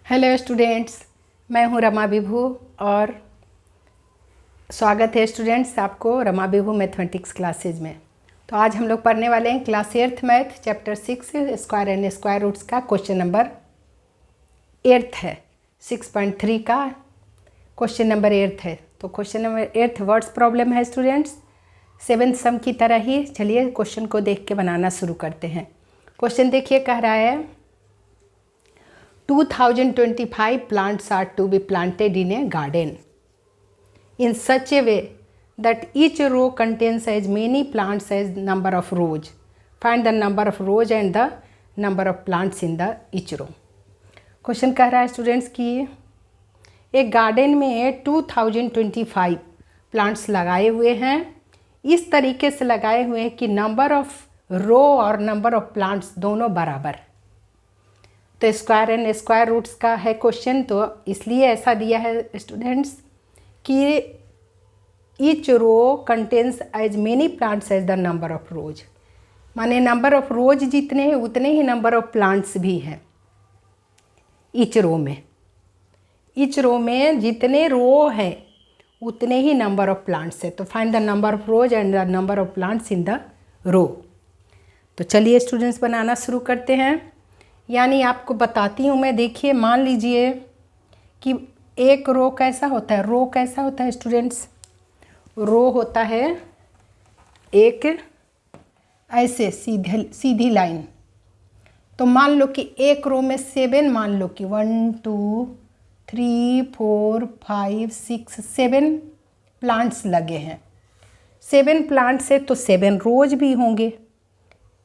Hello students, मैं हूं रमा विभू और स्वागत है स्टूडेंट्स आपको रमा विभू मैथमेटिक्स क्लासेज में। तो आज हम लोग पढ़ने वाले हैं class 8th math chapter 6 square and square roots का क्वेश्चन नंबर 8 है। 6.3 का क्वेश्चन नंबर 8 है। तो क्वेश्चन नंबर 8 वर्ड्स प्रॉब्लम है स्टूडेंट्स। 7th सम की तरह ही चलिए क्वेश्चन को देख के बनाना शुरू करते हैं। क्वेश्चन देखिए, कह रहा है 2025 plants are to be planted in a garden in such a way that each row contains as many plants as number of rows. Find the number of rows and the number of plants in the each row. Question कह रहा है students कि एक garden में 2025 plants लगाए हुए हैं। इस तरीके से लगाए हुए हैं कि नंबर ऑफ रो और नंबर ऑफ प्लांट्स दोनों बराबर। तो स्क्वायर एंड स्क्वायर रूट्स का है क्वेश्चन, तो इसलिए ऐसा दिया है स्टूडेंट्स कि each row contains as many plants as the number of rows. माने नंबर ऑफ रोज जितने हैं उतने ही नंबर ऑफ प्लांट्स भी हैं ईच रो में। ईच रो में जितने रो हैं उतने ही नंबर ऑफ प्लांट्स है। तो find the number of rows and the number of plants in the row. तो चलिए स्टूडेंट्स बनाना शुरू करते हैं। यानी आपको बताती हूँ मैं। देखिए, मान लीजिए कि एक रो कैसा होता है। रो कैसा होता है स्टूडेंट्स? रो होता है एक ऐसे सीधी लाइन। तो मान लो कि एक रो में 7, मान लो कि 1 2 3 4 5 6 7 प्लांट्स लगे हैं। 7 प्लांट्स है तो 7 रोज भी होंगे।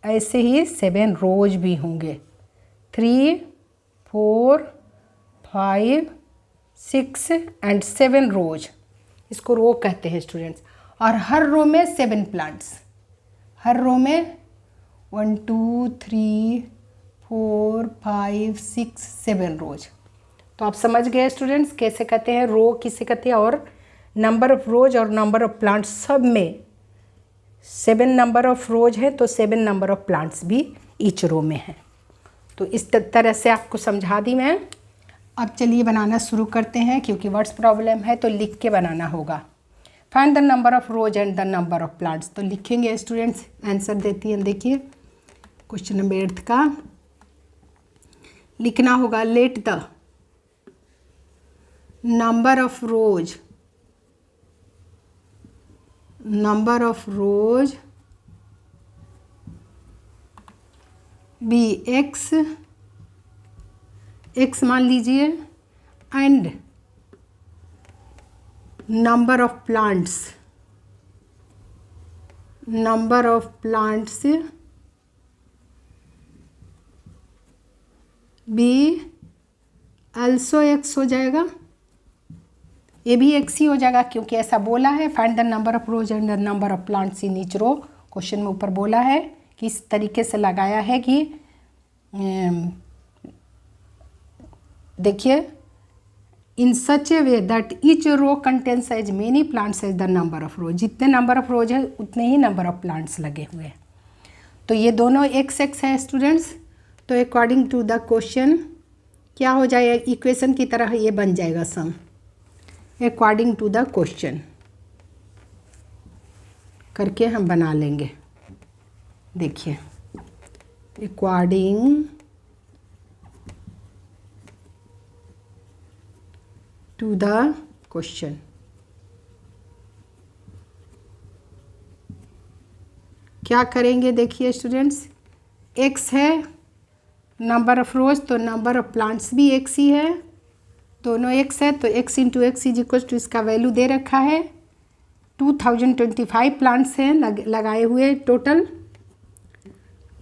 ऐसे ही 7 रोज भी होंगे। 3 4 5 6 एंड 7 रोज, इसको रो कहते हैं स्टूडेंट्स। और हर रो में 7 प्लांट्स। हर रो में 1 2 3 4 5 6 7 रोज। तो आप समझ गए स्टूडेंट्स कैसे कहते हैं, रो किसे कहते हैं। और नंबर ऑफ रोज और नंबर ऑफ प्लांट्स सब में 7 नंबर ऑफ रोज है तो 7 नंबर ऑफ प्लांट्स भी ईच रो में है। तो इस तरह से आपको समझा दी मैं। अब चलिए बनाना शुरू करते हैं। क्योंकि वर्ड्स प्रॉब्लम है तो लिख के बनाना होगा। Find the number of rows and the number of plants. तो लिखेंगे स्टूडेंट्स, आंसर देती हैं। देखिए क्वेश्चन नंबर 8 का लिखना होगा, let the number of rows be x मान लीजिए and number of plants be also x हो जाएगा। ये भी एक्स ही हो जाएगा क्योंकि ऐसा बोला है। Find the number of rows and the number of plants in each row. Question में ऊपर बोला है कि इस तरीके से लगाया है कि देखिए, in such a way that each row contains as many plants as the number of rows. जितने नंबर ऑफ रोज है उतने ही नंबर ऑफ प्लांट्स लगे हुए हैं। तो ये दोनों एक्स एक्स है स्टूडेंट्स। तो अकॉर्डिंग टू द क्वेश्चन क्या हो जाएगा, इक्वेशन की तरह ये बन जाएगा सम। अकॉर्डिंग टू द क्वेश्चन करके हम बना लेंगे। देखिए, अकॉर्डिंग टू द क्वेश्चन क्या करेंगे। देखिए स्टूडेंट्स, एक्स है नंबर ऑफ रोज तो नंबर ऑफ प्लांट्स भी एक्स ही है। दोनों एक्स है तो x into x is equal to, इसका वैल्यू दे रखा है 2025 प्लांट्स हैं लगाए हुए, टोटल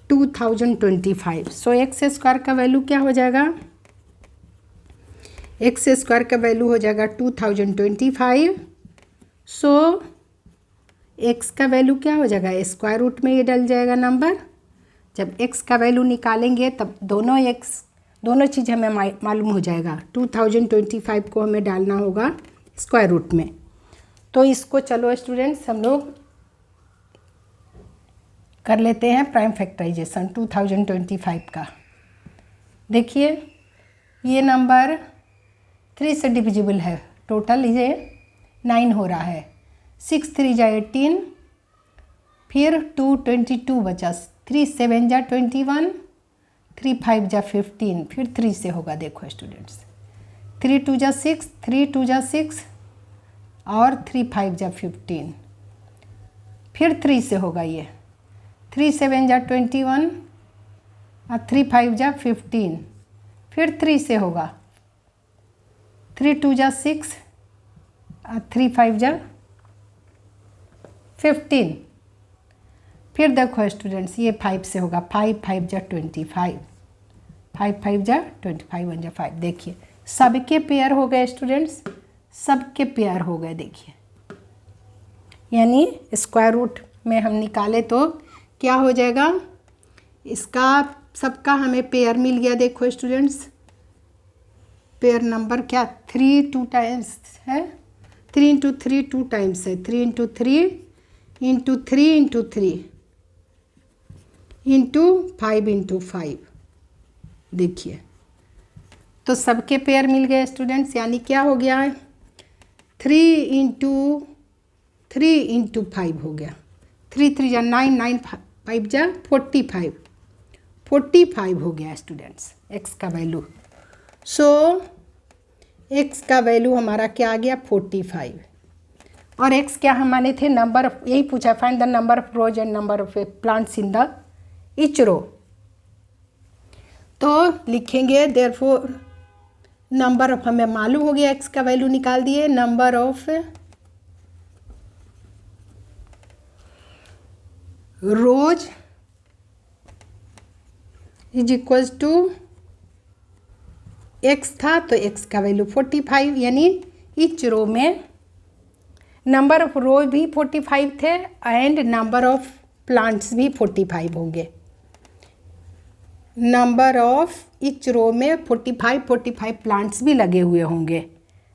2025। सो एक्स स्क्वायर का वैल्यू क्या हो जाएगा? एक्स स्क्वायर का वैल्यू हो जाएगा 2025। सो एक्स का वैल्यू क्या हो जाएगा? स्क्वायर रूट में ये डल जाएगा नंबर। जब एक्स का वैल्यू निकालेंगे तब दोनों चीज़ हमें मालूम हो जाएगा। 2025 को हमें डालना होगा स्क्वायर रूट में। तो इसको चलो स्टूडेंट्स हम लोग कर लेते हैं प्राइम फैक्टराइजेशन 2025 का। देखिए ये नंबर 3 से डिविजिबल है, टोटल ये 9 हो रहा है। 6 3 जा 18, फिर 2 22 बचा, 3 7 जा 21, 3 5 जा 15, फिर 3 से होगा। देखो स्टूडेंट्स, 3 2 जा 6, 3 2 जा 6 और 3 5 जा 15, फिर 3 से होगा ये। 3 7 जा 21 और 3 5 जा 15, फिर 3 से होगा। 3 2 जा 6 और 3 5 जा 15, फिर देखो स्टूडेंट्स ये 5 से होगा। 5 5 जा 25, 5 5 जा 25, 1 जा 5। देखिए सबके पेयर हो गए स्टूडेंट्स, सबके पेयर हो गए। देखिए यानी स्क्वायर रूट में हम निकाले तो क्या हो जाएगा, इसका सबका हमें पेयर मिल गया। देखो स्टूडेंट्स पेयर नंबर क्या 3 2 टाइम्स है, 3 इंटू 3 2 टाइम्स है, 3 into 3 into 3 into 3 into 5 into 5। देखिए तो सबके पेयर मिल गए स्टूडेंट्स, यानी क्या हो गया है 3 इंटू 3 इंटू 5 हो गया। 3 3 जा 9, 9 5 जा 45, 45 हो गया स्टूडेंट्स एक्स का वैल्यू। सो एक्स का वैल्यू हमारा क्या आ गया 45। और एक्स क्या हम माने थे, नंबर, यही पूछा find the number of rows and number of plants in the each row. तो लिखेंगे देयरफॉर नंबर ऑफ, हमें मालूम हो गया एक्स का वैल्यू निकाल दिए, number of rows is equals to x था तो एक्स का वैल्यू 45, यानी ईच रो में नंबर ऑफ रो भी 45 थे एंड नंबर ऑफ प्लांट्स भी 45 होंगे। नंबर ऑफ ईच रो में 45 प्लांट्स भी लगे हुए होंगे।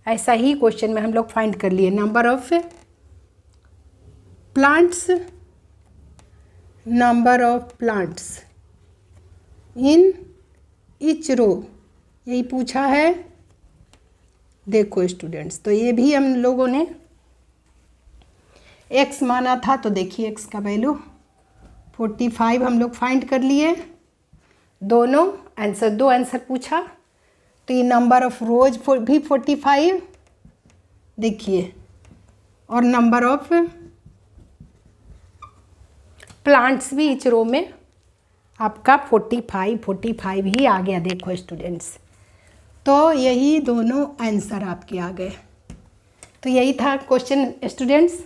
ऐसा ही क्वेश्चन में हम लोग फाइंड कर लिए number of plants, number of plants in each row, यही पूछा है। देखो स्टूडेंट्स तो ये भी हम लोगों ने x माना था, तो देखिए x का वैल्यू 45 हम लोग फाइंड कर लिए। दोनों आंसर, दो आंसर पूछा तो ये नंबर ऑफ रोज भी 45 देखिए, और नंबर ऑफ प्लांट्स भी इच रो में आपका 45 ही आ गया। देखो स्टूडेंट्स तो यही दोनों आंसर आपके आ गए। तो यही था क्वेश्चन स्टूडेंट्स।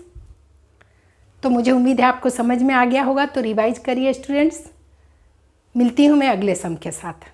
तो मुझे उम्मीद है आपको समझ में आ गया होगा, तो रिवाइज करिए स्टूडेंट्स। मिलती हूँ मैं अगले सम के साथ।